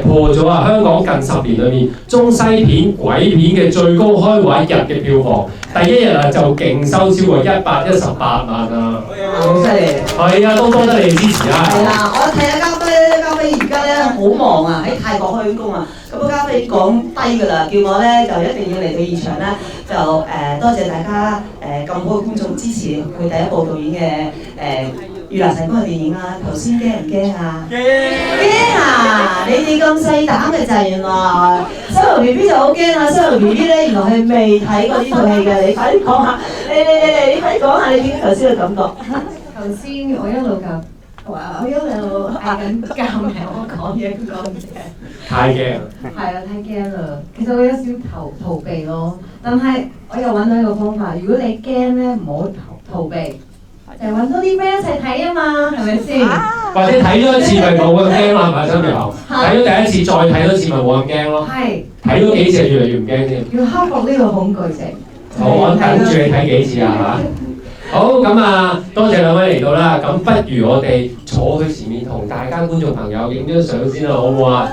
破咗啊香港近10年裏面中西片、鬼片嘅最高開位日嘅票房，第一日啊就勁收超過118萬啊！好犀利！係啊，都多得你哋支持啊！係啦，我睇下嘉輝而家咧好忙啊，喺泰國開工啊。咁啊，嘉輝講低㗎啦，叫我咧就一定要嚟到現場咧，就多謝大家咁好嘅觀眾支持佢第一部導演嘅《盂蘭神功》嘅電影啦。頭先驚唔驚啊？驚啊！你哋咁細膽嘅就係原來西龍 B B 就好驚啊！西龍 B B 咧原來係未睇過呢套戲嘅，你快啲講下，你快啲講下你點解頭先嘅感覺。頭先我一路嗌緊教命我講嘢講嘢，太驚！係啊，太驚啦！其實我有少逃避咯，但係我又揾到一個方法。如果你驚咧，唔好逃避，就係揾多啲 friend 一齊睇啊嘛，係咪先？或者睇咗一次咪冇咁驚啦，係咪真嘅？睇咗第一次再睇多次咪冇咁驚咯。係。睇咗幾次就越嚟越唔驚添。要克服呢個恐懼症。好，我等住你睇幾次啊嚇！好，咁啊，多謝兩位嚟到啦。咁不如我哋坐去前面同大家觀眾朋友影張相先啦，好唔好啊？